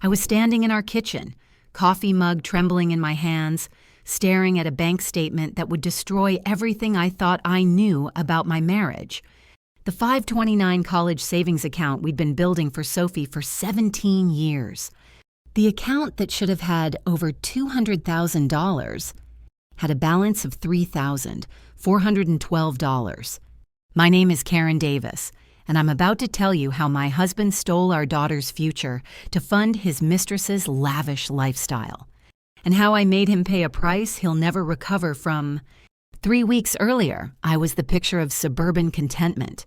I was standing in our kitchen, coffee mug trembling in my hands, staring at a bank statement that would destroy everything I thought I knew about my marriage. The 529 college savings account we'd been building for Sophie for 17 years. The account that should have had over $200,000 had a balance of $3,412. My name is Karen Davis, and I'm about to tell you how my husband stole our daughter's future to fund his mistress's lavish lifestyle, and how I made him pay a price he'll never recover from. 3 weeks earlier, I was the picture of suburban contentment,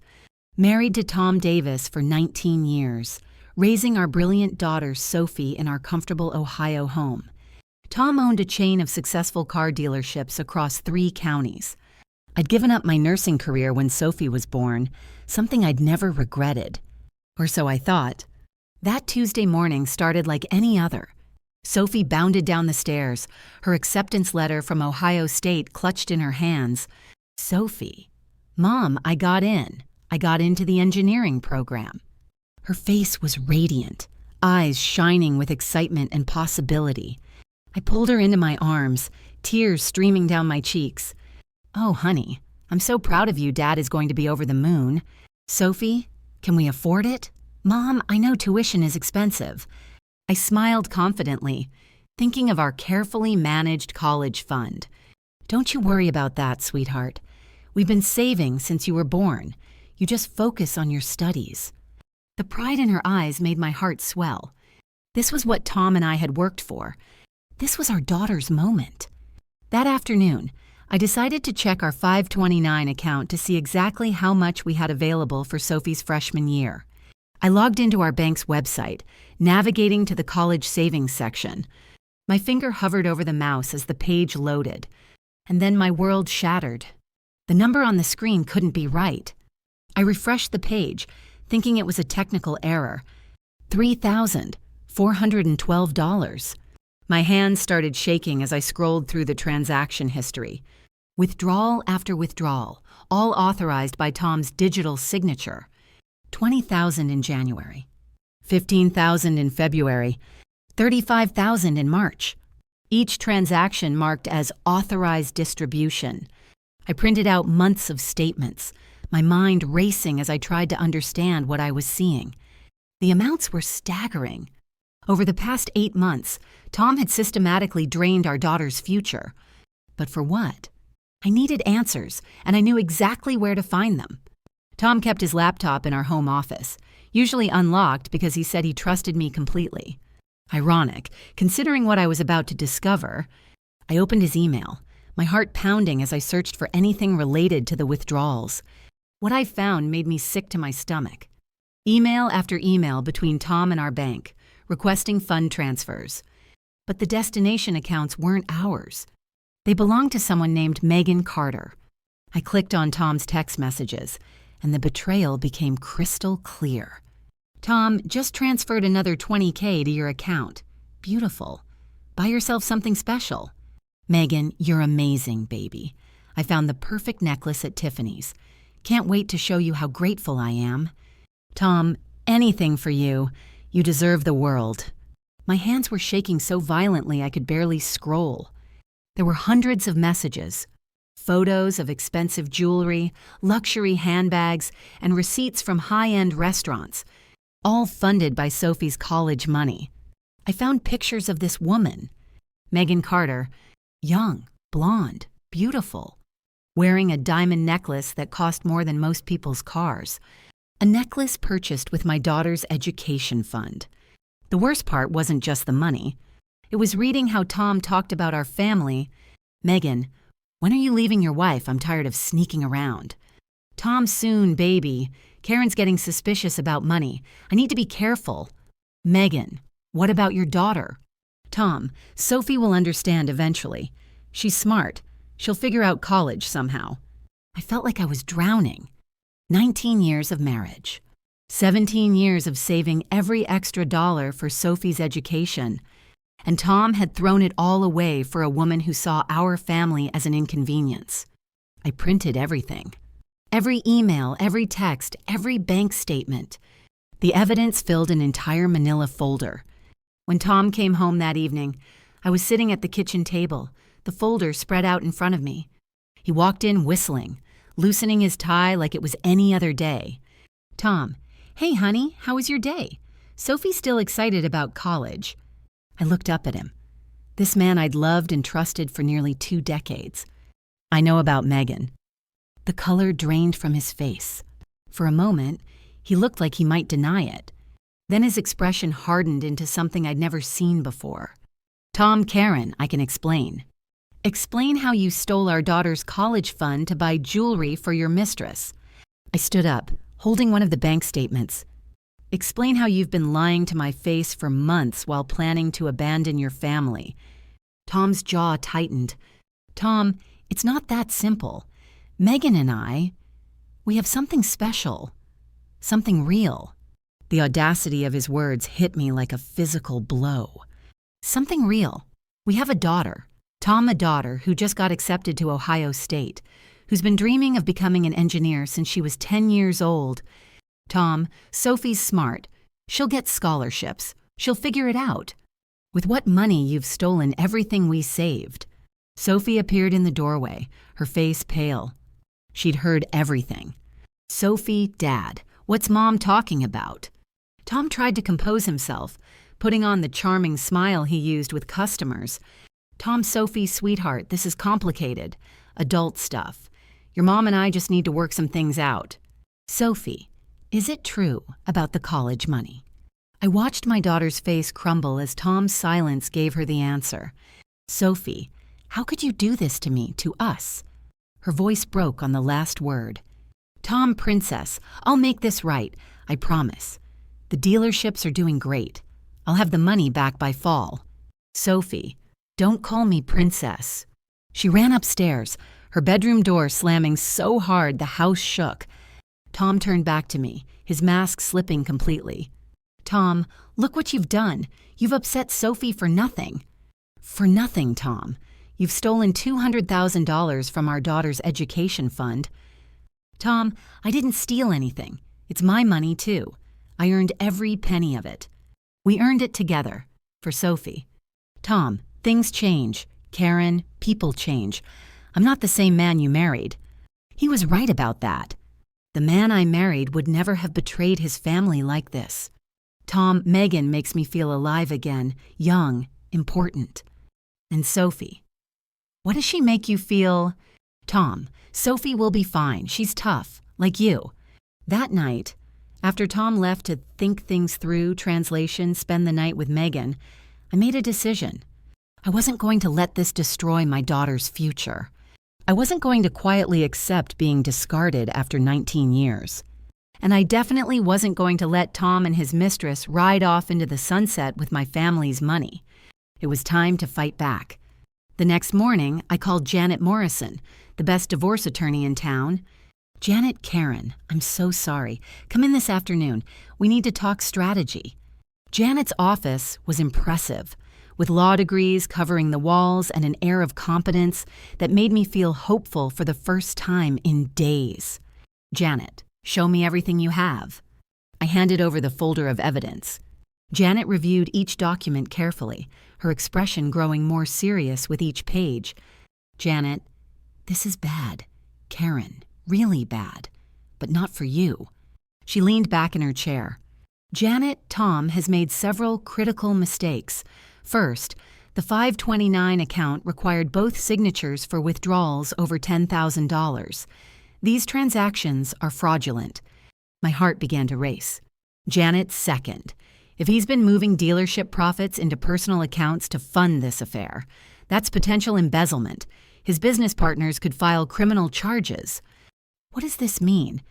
married to Tom Davis for 19 years, raising our brilliant daughter Sophie in our comfortable Ohio home. Tom owned a chain of successful car dealerships across 3 counties. I'd given up my nursing career when Sophie was born, something I'd never regretted. Or so I thought. That Tuesday morning started like any other. Sophie bounded down the stairs, her acceptance letter from Ohio State clutched in her hands. Sophie, Mom, I got in. I got into the engineering program. Her face was radiant, eyes shining with excitement and possibility. I pulled her into my arms, tears streaming down my cheeks. Oh, honey, I'm so proud of you. Dad is going to be over the moon. Sophie, can we afford it? Mom, I know tuition is expensive. I smiled confidently, thinking of our carefully managed college fund. Don't you worry about that, sweetheart. We've been saving since you were born. You just focus on your studies. The pride in her eyes made my heart swell. This was what Tom and I had worked for. This was our daughter's moment. That afternoon, I decided to check our 529 account to see exactly how much we had available for Sophie's freshman year. I logged into our bank's website, navigating to the college savings section. My finger hovered over the mouse as the page loaded, and then my world shattered. The number on the screen couldn't be right. I refreshed the page, thinking it was a technical error. $3,412. My hands started shaking as I scrolled through the transaction history. Withdrawal after withdrawal, all authorized by Tom's digital signature. $20,000 in January, $15,000 in February, $35,000 in March. Each transaction marked as authorized distribution. I printed out months of statements, my mind racing as I tried to understand what I was seeing. The amounts were staggering. Over the past 8 months, Tom had systematically drained our daughter's future. But for what? I needed answers, and I knew exactly where to find them. Tom kept his laptop in our home office, usually unlocked because he said he trusted me completely. Ironic, considering what I was about to discover. I opened his email, my heart pounding as I searched for anything related to the withdrawals. What I found made me sick to my stomach. Email after email between Tom and our bank, requesting fund transfers. But the destination accounts weren't ours. They belonged to someone named Megan Carter. I clicked on Tom's text messages, and the betrayal became crystal clear. Tom, just transferred another $20K to your account. Beautiful. Buy yourself something special. Megan, you're amazing, baby. I found the perfect necklace at Tiffany's. Can't wait to show you how grateful I am. Tom, anything for you. You deserve the world. My hands were shaking so violently I could barely scroll. There were hundreds of messages. Photos of expensive jewelry, luxury handbags, and receipts from high-end restaurants, all funded by Sophie's college money. I found pictures of this woman, Megan Carter, young, blonde, beautiful, wearing a diamond necklace that cost more than most people's cars. A necklace purchased with my daughter's education fund. The worst part wasn't just the money. It was reading how Tom talked about our family. Megan, when are you leaving your wife? I'm tired of sneaking around. Tom, soon, baby. Karen's getting suspicious about money. I need to be careful. Megan, what about your daughter? Tom, Sophie will understand eventually. She's smart. She'll figure out college somehow. I felt like I was drowning. 19 years of marriage. 17 years of saving every extra dollar for Sophie's education. And Tom had thrown it all away for a woman who saw our family as an inconvenience. I printed everything. Every email, every text, every bank statement. The evidence filled an entire manila folder. When Tom came home that evening, I was sitting at the kitchen table, the folder spread out in front of me. He walked in whistling, loosening his tie like it was any other day. "Tom, hey honey, how was your day? Sophie's still excited about college." I looked up at him. This man I'd loved and trusted for nearly 2 decades. "I know about Megan." The color drained from his face. For a moment, he looked like he might deny it. Then his expression hardened into something I'd never seen before. "Tom, Karen, I can explain." "Explain how you stole our daughter's college fund to buy jewelry for your mistress." I stood up, holding one of the bank statements. "Explain how you've been lying to my face for months while planning to abandon your family." Tom's jaw tightened. "Tom, it's not that simple. Megan and I, we have something special, something real." The audacity of his words hit me like a physical blow. "Something real. We have a daughter. Tom, a daughter who just got accepted to Ohio State, who's been dreaming of becoming an engineer since she was 10 years old. Tom, Sophie's smart. She'll get scholarships. She'll figure it out. With what money you've stolen everything we saved." Sophie appeared in the doorway, her face pale. She'd heard everything. "Sophie, Dad, what's Mom talking about?" Tom tried to compose himself, putting on the charming smile he used with customers. "Tom, Sophie, sweetheart, this is complicated. Adult stuff. Your mom and I just need to work some things out. Sophie, is it true about the college money?" I watched my daughter's face crumble as Tom's silence gave her the answer. "Sophie, how could you do this to me, to us?" Her voice broke on the last word. "Tom, Princess, I'll make this right, I promise. The dealerships are doing great. I'll have the money back by fall. Sophie, don't call me Princess." She ran upstairs, her bedroom door slamming so hard the house shook. Tom turned back to me, his mask slipping completely. "Tom, look what you've done. You've upset Sophie for nothing." "For nothing, Tom. You've stolen $200,000 from our daughter's education fund." "Tom, I didn't steal anything. It's my money, too. I earned every penny of it. We earned it together, for Sophie. Tom, things change. Karen, people change. I'm not the same man you married." He was right about that. The man I married would never have betrayed his family like this. Tom, Megan makes me feel alive again, young, important. And Sophie. What does she make you feel? Tom, Sophie will be fine. She's tough, like you. That night, after Tom left to think things through, translation, spend the night with Megan, I made a decision. I wasn't going to let this destroy my daughter's future. I wasn't going to quietly accept being discarded after 19 years. And I definitely wasn't going to let Tom and his mistress ride off into the sunset with my family's money. It was time to fight back. The next morning, I called Janet Morrison, the best divorce attorney in town. "Janet, Karen, I'm so sorry. Come in this afternoon. We need to talk strategy." Janet's office was impressive, with law degrees covering the walls and an air of competence that made me feel hopeful for the first time in days. "Janet, show me everything you have." I handed over the folder of evidence. Janet reviewed each document carefully, her expression growing more serious with each page. "Janet, this is bad. Karen, really bad. But not for you." She leaned back in her chair. "Janet, Tom has made several critical mistakes. First, the 529 account required both signatures for withdrawals over $10,000. These transactions are fraudulent." My heart began to race. "Janet, second, if he's been moving dealership profits into personal accounts to fund this affair, that's potential embezzlement. His business partners could file criminal charges." "What does this mean?"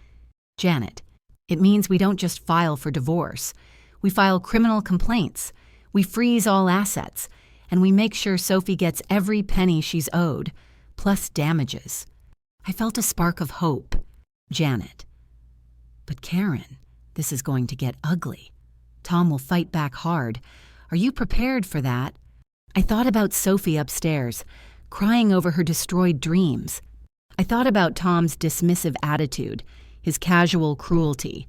"Janet, it means we don't just file for divorce. We file criminal complaints. We freeze all assets. And we make sure Sophie gets every penny she's owed, plus damages." I felt a spark of hope. "Janet, but Karen, this is going to get ugly. Tom will fight back hard. Are you prepared for that?" I thought about Sophie upstairs, crying over her destroyed dreams. I thought about Tom's dismissive attitude, his casual cruelty.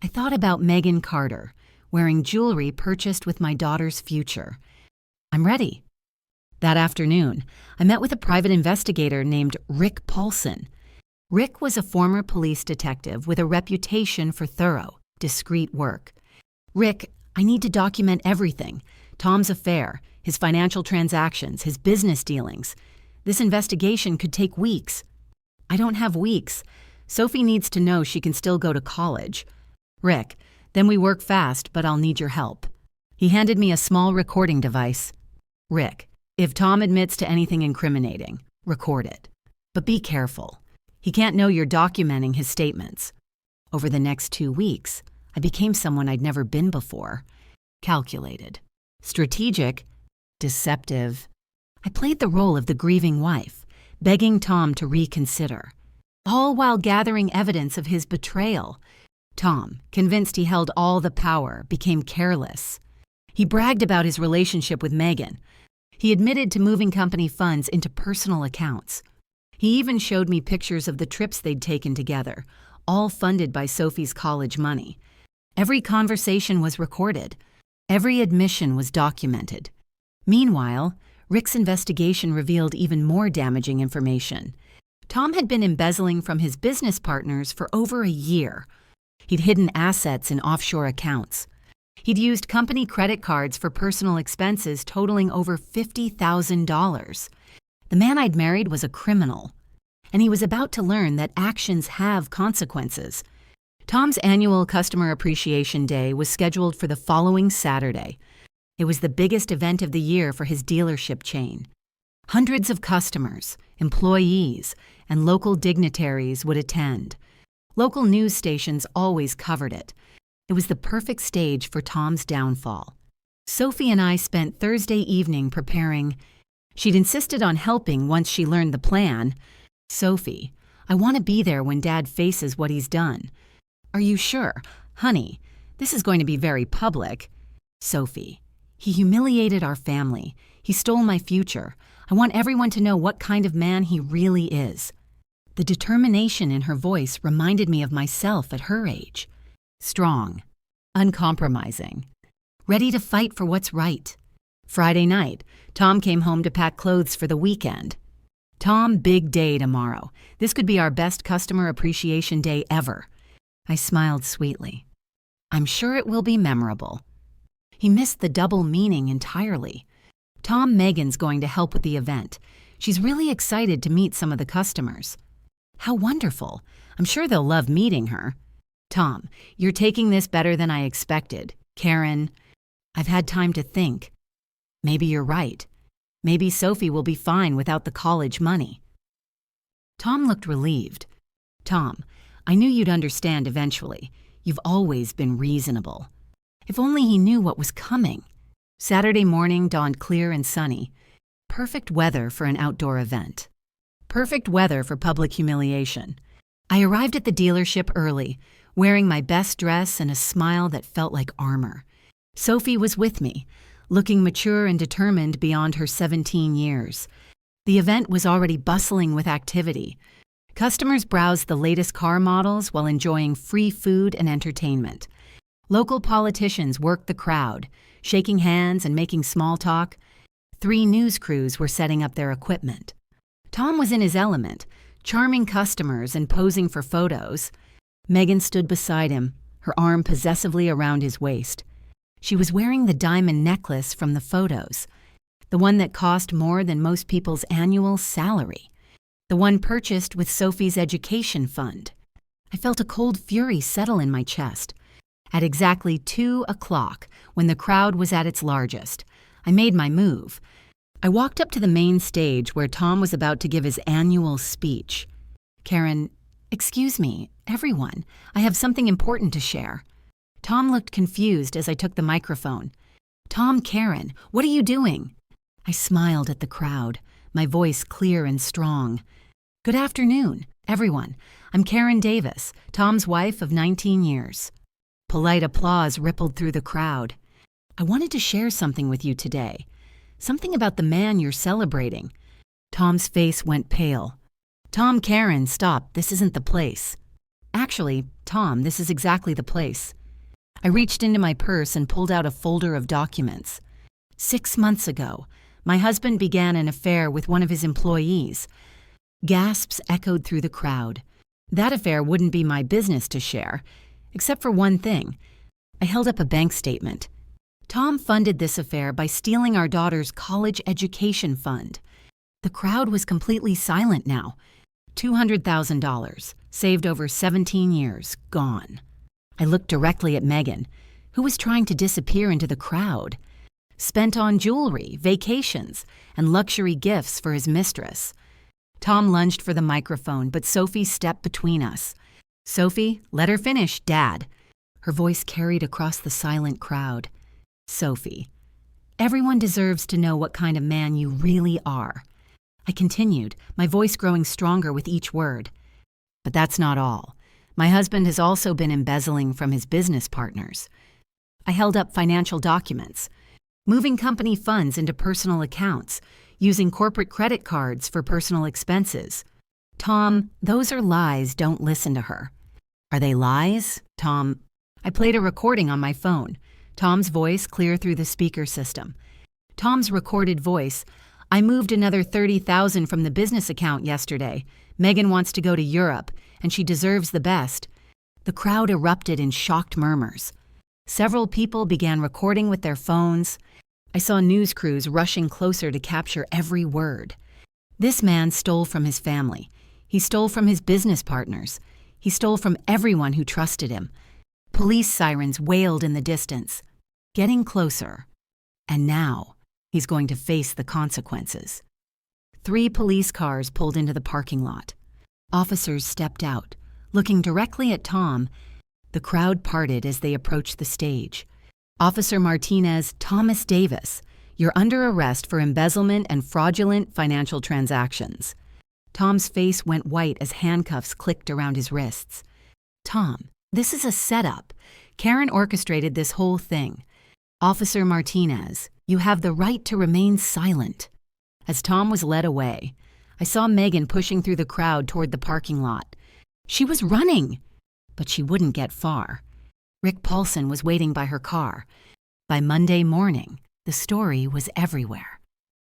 I thought about Megan Carter, wearing jewelry purchased with my daughter's future. I'm ready. That afternoon, I met with a private investigator named Rick Paulson. Rick was a former police detective with a reputation for thorough, discreet work. Rick, I need to document everything. Tom's affair, his financial transactions, his business dealings. This investigation could take weeks. I don't have weeks. Sophie needs to know she can still go to college. Rick, then we work fast, but I'll need your help. He handed me a small recording device. Rick, if Tom admits to anything incriminating, record it. But be careful. He can't know you're documenting his statements. Over the next 2 weeks, I became someone I'd never been before. Calculated, strategic, deceptive. I played the role of the grieving wife, begging Tom to reconsider, all while gathering evidence of his betrayal. Tom, convinced he held all the power, became careless. He bragged about his relationship with Megan. He admitted to moving company funds into personal accounts. He even showed me pictures of the trips they'd taken together, all funded by Sophie's college money. Every conversation was recorded. Every admission was documented. Meanwhile, Rick's investigation revealed even more damaging information. Tom had been embezzling from his business partners for over a year. He'd hidden assets in offshore accounts. He'd used company credit cards for personal expenses totaling over $50,000. The man I'd married was a criminal, and he was about to learn that actions have consequences. Tom's annual Customer Appreciation Day was scheduled for the following Saturday. It was the biggest event of the year for his dealership chain. Hundreds of customers, employees, and local dignitaries would attend. Local news stations always covered it. It was the perfect stage for Tom's downfall. Sophie and I spent Thursday evening preparing. She'd insisted on helping once she learned the plan. Sophie, I want to be there when Dad faces what he's done. Are you sure? Honey, this is going to be very public. Sophie, he humiliated our family. He stole my future. I want everyone to know what kind of man he really is. The determination in her voice reminded me of myself at her age. Strong, uncompromising, ready to fight for what's right. Friday night, Tom came home to pack clothes for the weekend. Tom, big day tomorrow. This could be our best Customer Appreciation Day ever. I smiled sweetly. I'm sure it will be memorable. He missed the double meaning entirely. Tom, Megan's going to help with the event. She's really excited to meet some of the customers. How wonderful. I'm sure they'll love meeting her. Tom, you're taking this better than I expected. Karen, I've had time to think. Maybe you're right. Maybe Sophie will be fine without the college money. Tom looked relieved. Tom, I knew you'd understand eventually. You've always been reasonable. If only he knew what was coming. Saturday morning dawned clear and sunny. Perfect weather for an outdoor event. Perfect weather for public humiliation. I arrived at the dealership early, wearing my best dress and a smile that felt like armor. Sophie was with me, looking mature and determined beyond her 17 years. The event was already bustling with activity. Customers browsed the latest car models while enjoying free food and entertainment. Local politicians worked the crowd, shaking hands and making small talk. 3 news crews were setting up their equipment. Tom was in his element, charming customers and posing for photos. Megan stood beside him, her arm possessively around his waist. She was wearing the diamond necklace from the photos, the one that cost more than most people's annual salary, the one purchased with Sophie's education fund. I felt a cold fury settle in my chest. At exactly 2 o'clock, when the crowd was at its largest, I made my move. I walked up to the main stage where Tom was about to give his annual speech. Karen, excuse me, everyone, I have something important to share. Tom looked confused as I took the microphone. Tom, Karen, what are you doing? I smiled at the crowd, my voice clear and strong. Good afternoon, everyone. I'm Karen Davis, Tom's wife of 19 years. Polite applause rippled through the crowd. I wanted to share something with you today. Something about the man you're celebrating. Tom's face went pale. Tom, Karen, stop. This isn't the place. Actually, Tom, this is exactly the place. I reached into my purse and pulled out a folder of documents. 6 months ago, my husband began an affair with one of his employees. Gasps echoed through the crowd. That affair wouldn't be my business to share, except for one thing. I held up a bank statement. Tom funded this affair by stealing our daughter's college education fund. The crowd was completely silent now. $200,000, saved over 17 years, gone. I looked directly at Megan, who was trying to disappear into the crowd. Spent on jewelry, vacations, and luxury gifts for his mistress. Tom lunged for the microphone, but Sophie stepped between us. "Sophie, let her finish, Dad." Her voice carried across the silent crowd. "Sophie, everyone deserves to know what kind of man you really are." I continued, my voice growing stronger with each word. "But that's not all. My husband has also been embezzling from his business partners." I held up financial documents, moving company funds into personal accounts, using corporate credit cards for personal expenses. "Tom, those are lies, don't listen to her." "Are they lies, Tom?" I played a recording on my phone, Tom's voice clear through the speaker system. Tom's recorded voice: "I moved another $30,000 from the business account yesterday. Megan wants to go to Europe, and she deserves the best." The crowd erupted in shocked murmurs. Several people began recording with their phones. I saw news crews rushing closer to capture every word. This man stole from his family. He stole from his business partners. He stole from everyone who trusted him. Police sirens wailed in the distance. Getting closer. And now, he's going to face the consequences. 3 police cars pulled into the parking lot. Officers stepped out, looking directly at Tom. The crowd parted as they approached the stage. "Officer Martinez, Thomas Davis, you're under arrest for embezzlement and fraudulent financial transactions." Tom's face went white as handcuffs clicked around his wrists. "Tom, this is a setup. Karen orchestrated this whole thing. Officer Martinez, you have the right to remain silent." As Tom was led away, I saw Megan pushing through the crowd toward the parking lot. She was running, but she wouldn't get far. Rick Paulson was waiting by her car. By Monday morning, the story was everywhere.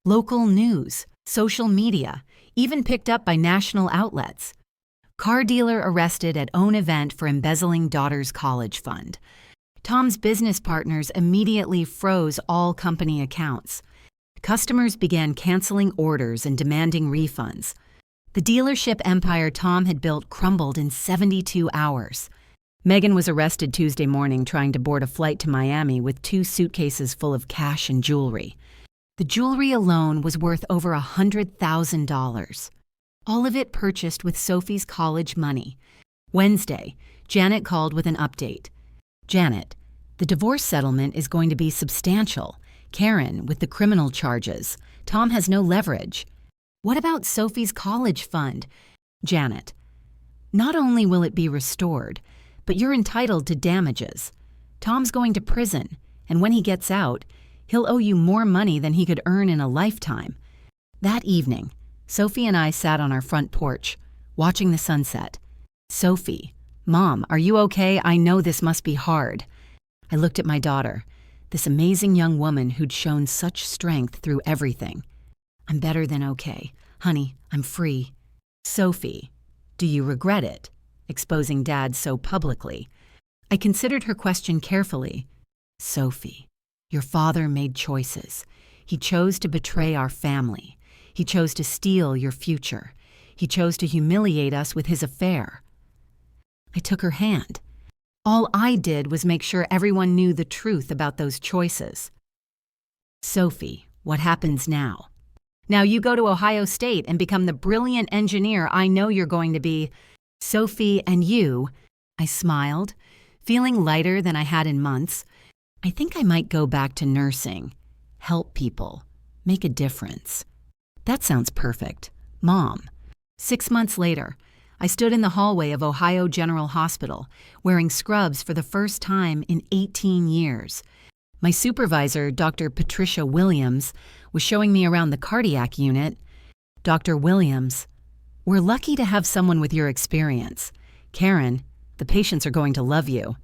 Local news, social media, even picked up by national outlets. Car dealer arrested at own event for embezzling daughter's college fund. Tom's business partners immediately froze all company accounts. Customers began canceling orders and demanding refunds. The dealership empire Tom had built crumbled in 72 hours. Megan was arrested Tuesday morning trying to board a flight to Miami with 2 suitcases full of cash and jewelry. The jewelry alone was worth over $100,000. All of it purchased with Sophie's college money. Wednesday, Janet called with an update. "Janet, the divorce settlement is going to be substantial. Karen, with the criminal charges. Tom has no leverage." "What about Sophie's college fund?" "Janet, not only will it be restored, but you're entitled to damages. Tom's going to prison, and when he gets out, he'll owe you more money than he could earn in a lifetime." That evening, Sophie and I sat on our front porch, watching the sunset. "Sophie, Mom, are you okay? I know this must be hard." I looked at my daughter, this amazing young woman who'd shown such strength through everything. "I'm better than okay. Honey, I'm free." "Sophie, do you regret it, exposing Dad so publicly?" I considered her question carefully. "Sophie, your father made choices. He chose to betray our family. He chose to steal your future. He chose to humiliate us with his affair." I took her hand. All I did was make sure everyone knew the truth about those choices. "Sophie, what happens now?" "Now you go to Ohio State and become the brilliant engineer I know you're going to be." "Sophie, and you," I smiled, feeling lighter than I had in months. "I think I might go back to nursing, help people, make a difference." "That sounds perfect. Mom." 6 months later, I stood in the hallway of Ohio General Hospital, wearing scrubs for the first time in 18 years. My supervisor, Dr. Patricia Williams, was showing me around the cardiac unit. "Dr. Williams, we're lucky to have someone with your experience. Karen, the patients are going to love you."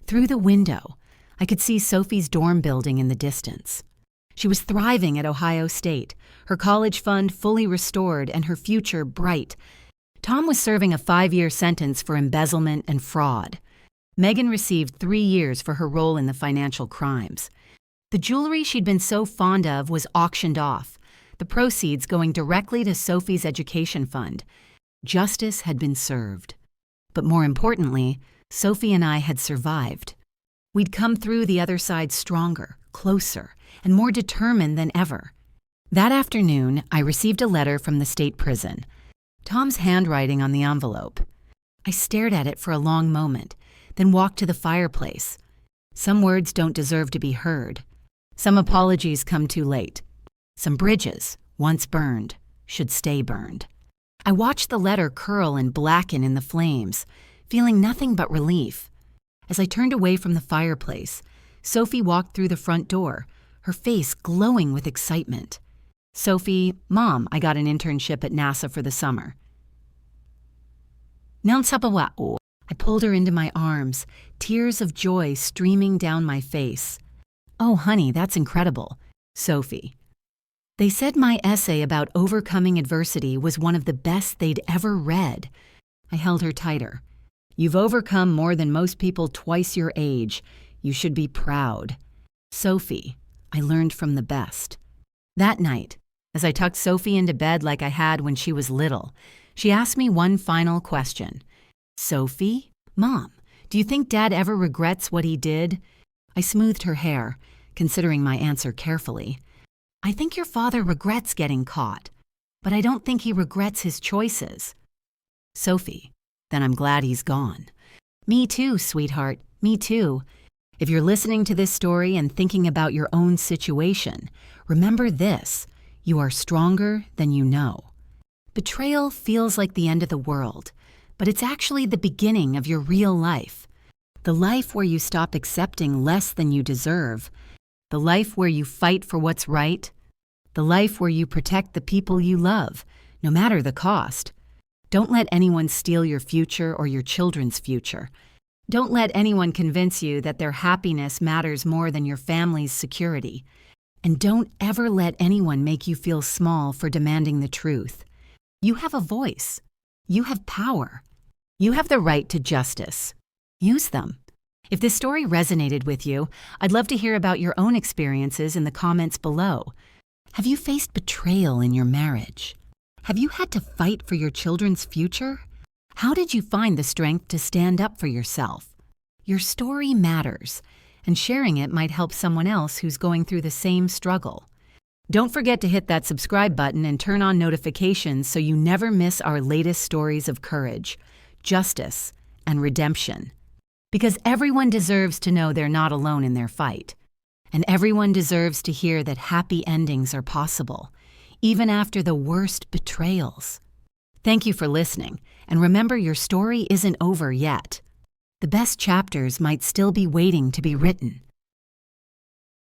Through the window, I could see Sophie's dorm building in the distance. She was thriving at Ohio State, her college fund fully restored and her future bright. Tom was serving a 5-year sentence for embezzlement and fraud. Megan received 3 years for her role in the financial crimes. The jewelry she'd been so fond of was auctioned off, the proceeds going directly to Sophie's education fund. Justice had been served. But more importantly, Sophie and I had survived. We'd come through the other side stronger, closer, and more determined than ever. That afternoon, I received a letter from the state prison. Tom's handwriting on the envelope. I stared at it for a long moment, then walked to the fireplace. Some words don't deserve to be heard. Some apologies come too late. Some bridges, once burned, should stay burned. I watched the letter curl and blacken in the flames, feeling nothing but relief. As I turned away from the fireplace, Sophie walked through the front door, her face glowing with excitement. "Sophie, Mom, I got an internship at NASA for the summer." I pulled her into my arms, tears of joy streaming down my face. "Oh, honey, that's incredible." Sophie. They said my essay about overcoming adversity was one of the best they'd ever read. I held her tighter. "You've overcome more than most people twice your age. You should be proud." Sophie, I learned from the best. That night, as I tucked Sophie into bed like I had when she was little, she asked me one final question. "Sophie, Mom, do you think Dad ever regrets what he did?" I smoothed her hair, considering my answer carefully. "I think your father regrets getting caught, but I don't think he regrets his choices." "Sophie, then I'm glad he's gone." "Me too, sweetheart, me too." If you're listening to this story and thinking about your own situation, remember this: you are stronger than you know. Betrayal feels like the end of the world, but it's actually the beginning of your real life. The life where you stop accepting less than you deserve. The life where you fight for what's right. The life where you protect the people you love, no matter the cost. Don't let anyone steal your future or your children's future. Don't let anyone convince you that their happiness matters more than your family's security. And don't ever let anyone make you feel small for demanding the truth. You have a voice. You have power. You have the right to justice. Use them. If this story resonated with you, I'd love to hear about your own experiences in the comments below. Have you faced betrayal in your marriage? Have you had to fight for your children's future? How did you find the strength to stand up for yourself? Your story matters, and sharing it might help someone else who's going through the same struggle. Don't forget to hit that subscribe button and turn on notifications so you never miss our latest stories of courage, justice, and redemption. Because everyone deserves to know they're not alone in their fight. And everyone deserves to hear that happy endings are possible, even after the worst betrayals. Thank you for listening, and remember, your story isn't over yet. The best chapters might still be waiting to be written.